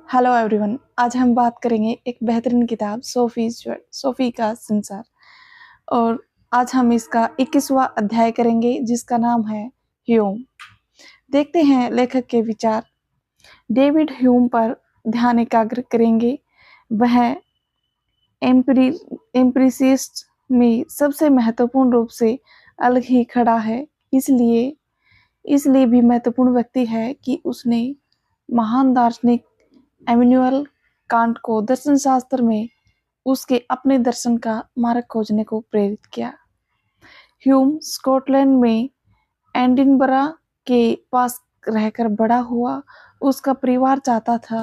Hello everyone. आज हम बात करेंगे एक बेहतरीन किताब सोफी का संसार। और आज हम इसका 21वां अध्याय करेंगे जिसका नाम है ह्यूम। देखते हैं लेखक के विचार। डेविड ह्यूम पर ध्यान एकाग्र करेंगे। वह एम्पिरिसिस्ट में सबसे महत्वपूर्ण रूप से अलग ही खड़ा है। इसलिए भी महत्वपूर्ण व्यक्ति है कि उसने महान दार्शनिक इमैनुअल कांट को दर्शन शास्त्र में उसके अपने दर्शन का मार्ग खोजने को प्रेरित किया। ह्यूम स्कॉटलैंड में एडिनबरा के पास रहकर बड़ा हुआ। उसका परिवार चाहता था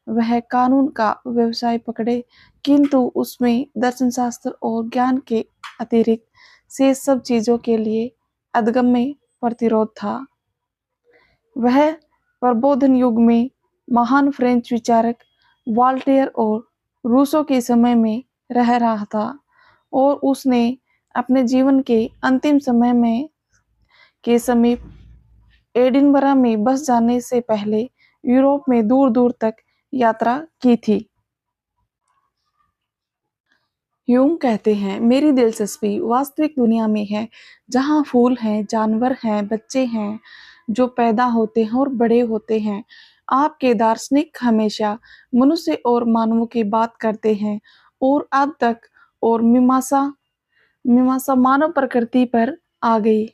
वह कानून का व्यवसाय पकड़े, किंतु उसमें दर्शन शास्त्र और ज्ञान के अतिरिक्त से सब चीजों के लिए अदम्य प्रतिरोध था। वह प्रबोधन युग में महान फ्रेंच विचारक वॉल्टेयर और रूसो के समय में रह रहा था और उसने अपने जीवन के अंतिम समय में के समीप एडिनबरा में बस जाने से पहले यूरोप में दूर दूर तक यात्रा की थी। ह्यूम कहते हैं, मेरी दिलचस्पी वास्तविक दुनिया में है, जहाँ फूल हैं, जानवर हैं, बच्चे हैं जो पैदा होते हैं और बड़े होते हैं। आपके दार्शनिक हमेशा मनुष्य और मानवों की बात करते हैं और अब तक और मीमांसा मानव प्रकृति पर आ गई।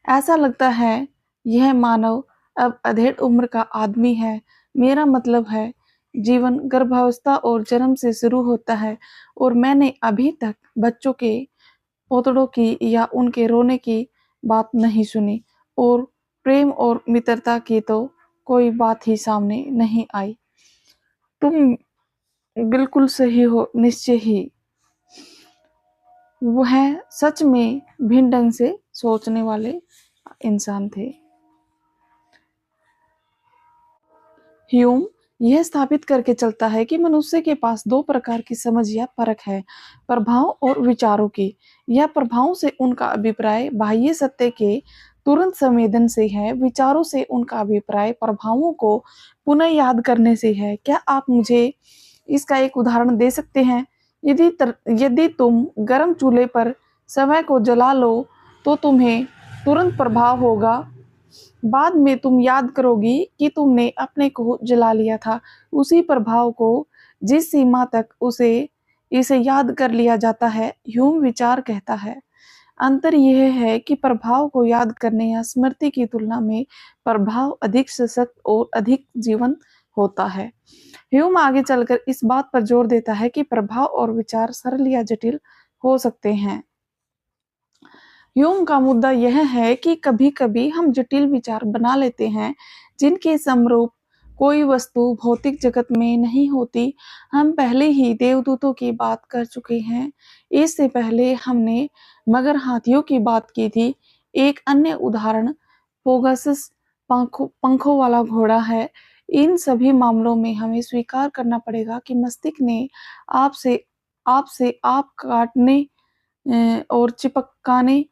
ऐसा लगता है यह मानव अब अधेड़ उम्र का आदमी है। मेरा मतलब है जीवन गर्भावस्था और जन्म से शुरू होता है और मैंने अभी तक बच्चों के पोतड़ों की या उनके रोने की बात नहीं सुनी और प्रेम और मित्रता की तो कोई बात ही सामने नहीं आई। तुम बिल्कुल सही हो, निश्चय ही। वह सच में भिन्न ढंग से सोचने वाले इंसान थे। ह्यूम यह स्थापित करके चलता है कि मनुष्य के पास दो प्रकार की समझ या परख है, प्रभाव और विचारों की। यह प्रभाव से उनका अभिप्राय बाह्य सत्य के तुरंत संवेदन से है, विचारों से उनका अभिप्राय प्रभावों को पुनः याद करने से है। क्या आप मुझे इसका एक उदाहरण दे सकते हैं? यदि तुम गर्म चूल्हे पर समय को जला लो तो तुम्हें तुरंत प्रभाव होगा। बाद में तुम याद करोगी कि तुमने अपने को जला लिया था। उसी प्रभाव को जिस सीमा तक इसे याद कर लिया जाता है, ह्यूम विचार कहता है। अंतर यह है कि प्रभाव को याद करने या स्मृति की तुलना में प्रभाव अधिक सशक्त और अधिक जीवंत होता है। ह्यूम आगे चलकर इस बात पर जोर देता है कि प्रभाव और विचार सरल या जटिल हो सकते हैं। ह्यूम का मुद्दा यह है कि कभी-कभी हम जटिल विचार बना लेते हैं जिनके समरूप कोई वस्तु भौतिक जगत में नहीं होती। हम पहले ही देवदूतों की बात कर चुके हैं। इससे पहले हमने मगर हाथियों की बात की थी। एक अन्य उदाहरण पोगासस पंखों वाला घोड़ा है। इन सभी मामलों में हमें स्वीकार करना पड़ेगा कि मस्तिष्क ने आपसे आप काटने और चिपकाने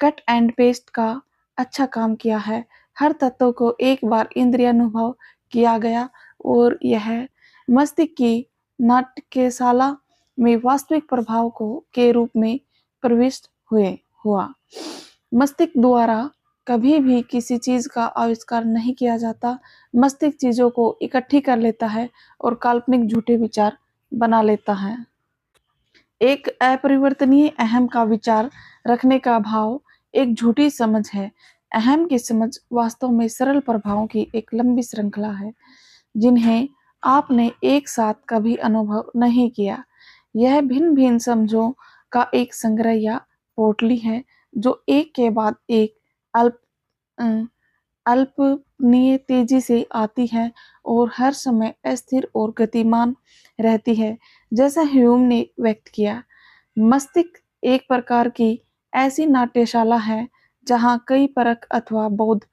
कट एंड पेस्ट का अच्छा काम किया है। हर तत्व को एक बार इंद्रियानुभव किया गया और यह मस्तिष्क की नाट्यशाला में वास्तविक प्रभाव के रूप में प्रविष्ट हुआ। मस्तिष्क द्वारा कभी भी किसी चीज का आविष्कार नहीं किया जाता। मस्तिष्क चीजों को इकट्ठी कर लेता है और काल्पनिक झूठे विचार बना लेता है। एक अपरिवर्तनीय अहम का विचार रखने का भाव एक झूठी समझ है। अहम की समझ वास्तव में सरल प्रभावों की एक लंबी श्रृंखला है जिन्हें आपने एक साथ कभी अनुभव नहीं किया। यह भिन्न भिन्न समझों का एक संग्रह या पोटली है जो एक के बाद एक अल्पनीय तेजी से आती है और हर समय अस्थिर और गतिमान रहती है। जैसा ह्यूम ने व्यक्त किया, मस्तिष्क एक प्रकार की ऐसी नाट्यशाला है जहाँ कई परख अथवा बोध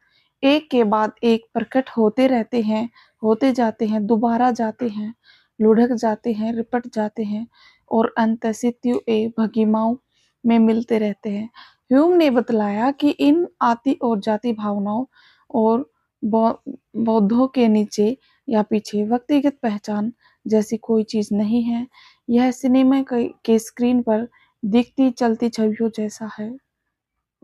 एक के बाद एक प्रकट होते रहते हैं, होते जाते हैं, दोबारा जाते हैं, लुढ़क जाते हैं, रिपट जाते हैं और अंतःस्थितियों भंगिमाओं में मिलते रहते हैं। ह्यूम ने बतलाया कि इन आती और जाती भावनाओं और बौद्धों के नीचे या पीछे व्यक्तिगत पहचान जैसी कोई चीज नहीं है। यह सिनेमा के स्क्रीन पर दिखती चलती छवियों जैसा है।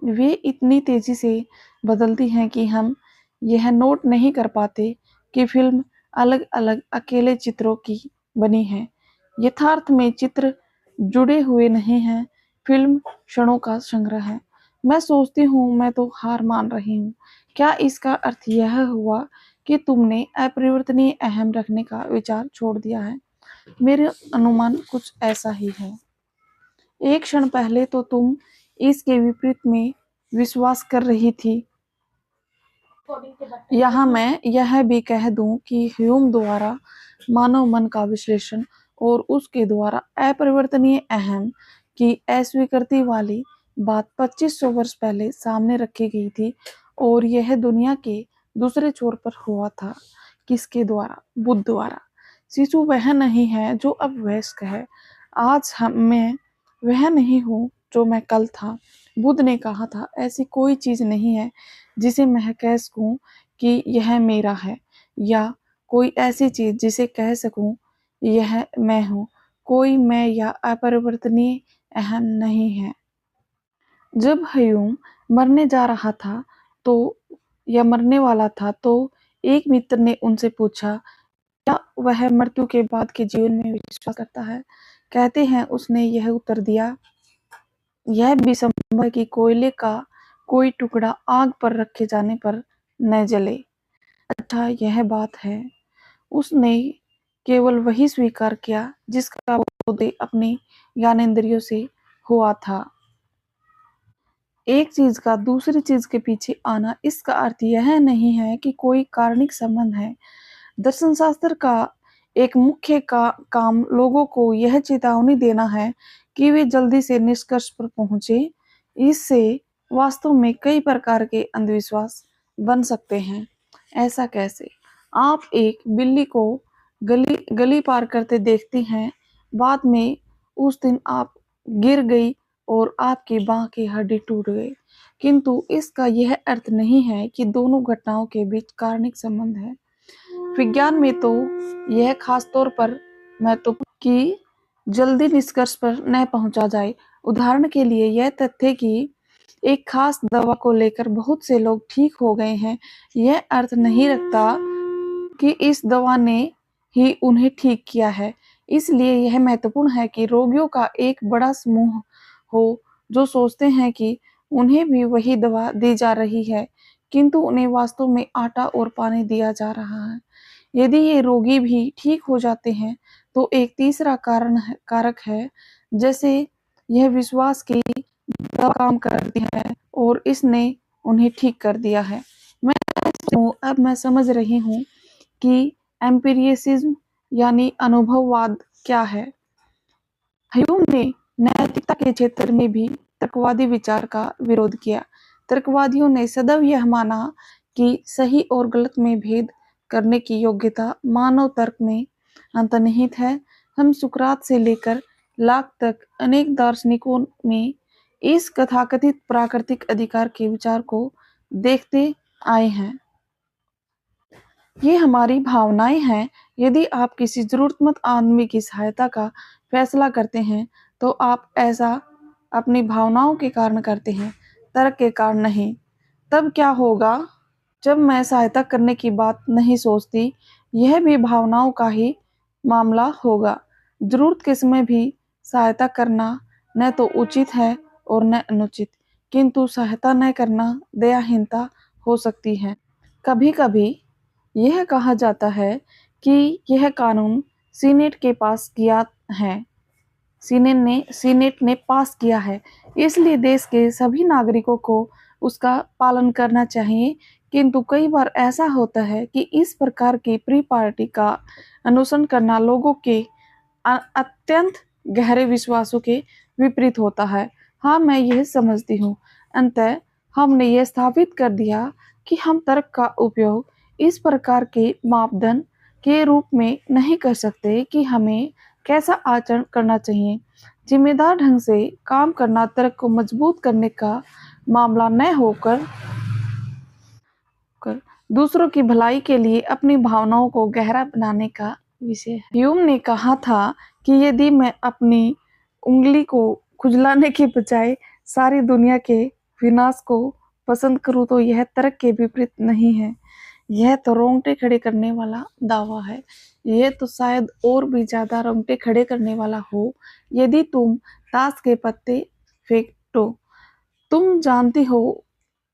वे इतनी तेजी से बदलती हैं कि हम यह नोट नहीं कर पाते कि फिल्म अलग-अलग अकेले चित्रों की बनी है। यथार्थ में चित्र जुड़े हुए नहीं हैं, फिल्म क्षणों का संग्रह है। मैं सोचती हूँ मैं तो हार मान रही हूँ। क्या इसका अर्थ यह हुआ कि तुमने अपरिवर्तनीय अहम रखने का विचार छोड़ दिया है? मेरा अनुमान कुछ ऐसा ही है। एक क्षण पहले तो तुम इसके विपरीत में विश्वास कर रही थी। यहाँ मैं यह भी कह दूं कि ह्यूम द्वारा मानव मन का विश्लेषण और उसके द्वारा अपरिवर्तनीय अहम की अस्वीकृति वाली बात 2500 वर्ष पहले सामने रखी गई थी और यह दुनिया के दूसरे छोर पर हुआ था। किसके द्वारा? बुद्ध द्वारा। शिशु वह नहीं है जो अब वयस्क है। आज मैं वह नहीं हूँ जो मैं कल था। बुद्ध ने कहा था, ऐसी कोई चीज नहीं है जिसे मैं कह सकूं कि यह मेरा है, या कोई ऐसी चीज जिसे कह सकूं यह मैं हूँ। कोई मैं या अपरिवर्तनीय अहम नहीं है। जब ह्यूम मरने जा रहा था तो या मरने वाला था तो एक मित्र ने उनसे पूछा, क्या वह मृत्यु के बाद के जीवन में विश्वास करता है? कहते हैं उसने यह उत्तर दिया, यह भी संभव है कि कोयले का कोई टुकड़ा आग पर रखे जाने पर न जले। अच्छा, यह बात है। उसने केवल वही स्वीकार किया जिसका बोध अपनी ज्ञानेंद्रियों से हुआ था। एक चीज का दूसरी चीज के पीछे आना, इसका अर्थ यह नहीं है कि कोई कारणिक संबंध है। दर्शन शास्त्र का एक मुख्य काम लोगों को यह चेतावनी देना है कि वे जल्दी से निष्कर्ष पर पहुंचे। इससे वास्तव में कई प्रकार के अंधविश्वास बन सकते हैं। ऐसा कैसे? आप एक बिल्ली को गली पार करते देखती हैं, बाद में उस दिन आप गिर गई और आपकी बांह की हड्डी टूट गई, किंतु इसका यह अर्थ नहीं है कि दोनों घटनाओं के बीच कारणिक संबंध है। विज्ञान में तो यह खास तौर पर महत्वपूर्ण कि जल्दी निष्कर्ष पर न पहुंचा जाए। उदाहरण के लिए यह तथ्य कि एक खास दवा को लेकर बहुत से लोग ठीक हो गए हैं, यह अर्थ नहीं रखता कि इस दवा ने ही उन्हें ठीक किया है। इसलिए यह महत्वपूर्ण है कि रोगियों का एक बड़ा समूह हो जो सोचते हैं कि उन्हें भी वही दवा दी जा रही है, किंतु उन्हें वास्तव में आटा और पानी दिया जा रहा है। यदि ये रोगी भी ठीक हो जाते हैं तो एक तीसरा कारक है, जैसे यह विश्वास की दवा काम करती है और इसने उन्हें ठीक कर दिया है। अब मैं समझ रही हूँ कि एम्पिरिसिज्म यानी अनुभववाद क्या है। ह्यूम ने नैतिकता के क्षेत्र में भी तर्कवादी विचार का विरोध किया। तर्कवादियों ने सदैव यह माना कि सही और गलत में भेद करने की योग्यता मानव तर्क में अंतर्निहित है। हम सुकरात से लेकर लाक तक अनेक दार्शनिकों में इस तथाकथित प्राकृतिक अधिकार के विचार को देखते आए हैं। ये हमारी भावनाएं हैं। यदि आप किसी जरूरतमंद आदमी की सहायता का फैसला करते हैं तो आप ऐसा अपनी भावनाओं के कारण करते हैं, तर्क के कारण नहीं। तब क्या होगा? जब मैं सहायता करने की बात नहीं सोचती, यह भी भावनाओं का ही मामला होगा। जरूरत के समय भी सहायता करना न तो उचित है और न अनुचित, किंतु सहायता न करना दयाहीनता हो सकती है। कभी-कभी यह कहा जाता है कि यह कानून सीनेट के पास किया है, सीनेट ने पास किया है, इसलिए देश के सभी नागरिकों को उसका पालन करना चाहिए। किंतु कई बार ऐसा होता है कि इस प्रकार की प्री पार्टी का अनुसरण करना लोगों के अत्यंत गहरे विश्वासों के विपरीत होता है। हाँ, मैं यह समझती हूँ। अंततः हमने यह स्थापित कर दिया कि हम तर्क का उपयोग इस प्रकार के मापदंड के रूप में नहीं कर सकते कि हमें कैसा आचरण करना चाहिए। जिम्मेदार ढंग से काम करना तर्क को मजबूत करने का मामला न होकर दूसरों की भलाई के लिए अपनी भावनाओं को गहरा बनाने का विषय है। ह्यूम ने कहा था कि यदि मैं अपनी उंगली को खुजलाने के बजाय सारी दुनिया के विनाश को पसंद करूं तो यह तर्क के विपरीत नहीं है। यह तो रोंगटे खड़े करने वाला दावा है। यह तो शायद और भी ज्यादा रोंगटे खड़े करने वाला हो यदि तुम ताश के पत्ते फेंको। तुम जानती हो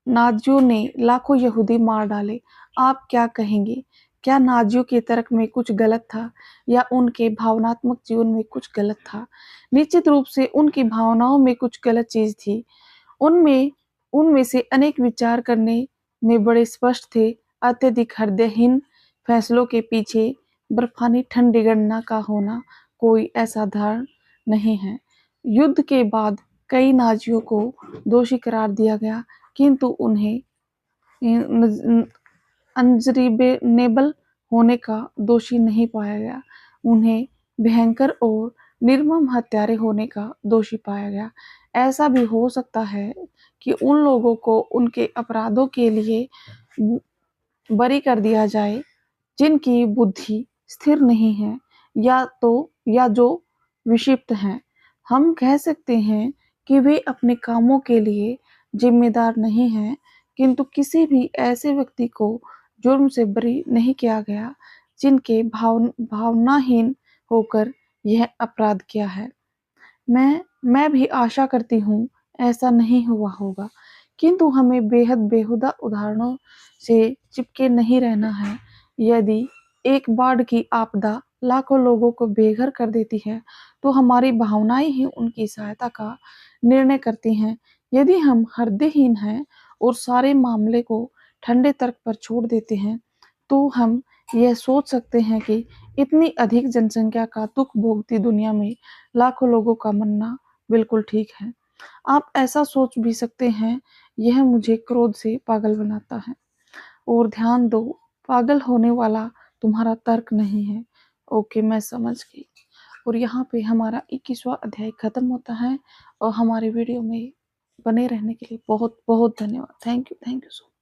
नाजियों ने लाखों यहूदी मार डाले। आप क्या कहेंगे? क्या नाजियों के तर्क में कुछ गलत था या उनके भावनात्मक जीवन में कुछ गलत था? निश्चित रूप से उनकी भावनाओं में कुछ गलत चीज थी। उनमें उनमें से अनेक विचार करने में बड़े स्पष्ट थे। अत्यधिक हृदयहीन फैसलों के पीछे बर्फानी ठंडी गणना का होना कोई असाधारण नहीं है। युद्ध के बाद कई नाजियों को दोषी करार दिया गया, किंतु उन्हें अनजरिबेनेबल होने का दोषी नहीं पाया गया। उन्हें भयंकर और निर्मम हत्यारे होने का दोषी पाया गया। ऐसा भी हो सकता है कि उन लोगों को उनके अपराधों के लिए बरी कर दिया जाए जिनकी बुद्धि स्थिर नहीं है या जो विक्षिप्त हैं। हम कह सकते हैं कि वे अपने कामों के लिए जिम्मेदार नहीं हैं, किंतु किसी भी ऐसे व्यक्ति को जुर्म से बरी नहीं किया गया जिनके भावनाहीन होकर यह अपराध किया है। मैं भी आशा करती हूँ ऐसा नहीं हुआ होगा, किंतु हमें बेहद बेहुदा उदाहरणों से चिपके नहीं रहना है। यदि एक बाढ़ की आपदा लाखों लोगों को बेघर कर देती है, तो हमारी भावनाएं ही उनकी सहायता का निर्णय करती हैं। यदि हम हृदयहीन हैं और सारे मामले को ठंडे तर्क पर छोड़ देते हैं, तो हम यह सोच सकते हैं कि इतनी अधिक जनसंख्या का दुख भोगती दुनिया में लाखों लोगों का मरना बिल्कुल ठीक है। आप ऐसा सोच भी सकते हैं, यह मुझे क्रोध से पागल बनाता है। और ध्यान दो, पागल होने वाला तुम्हारा तर्क नहीं है। ओके, मैं समझ गई। और यहाँ पे हमारा 21वां अध्याय खत्म होता है। और हमारे वीडियो में बने रहने के लिए बहुत बहुत धन्यवाद। Thank you so much.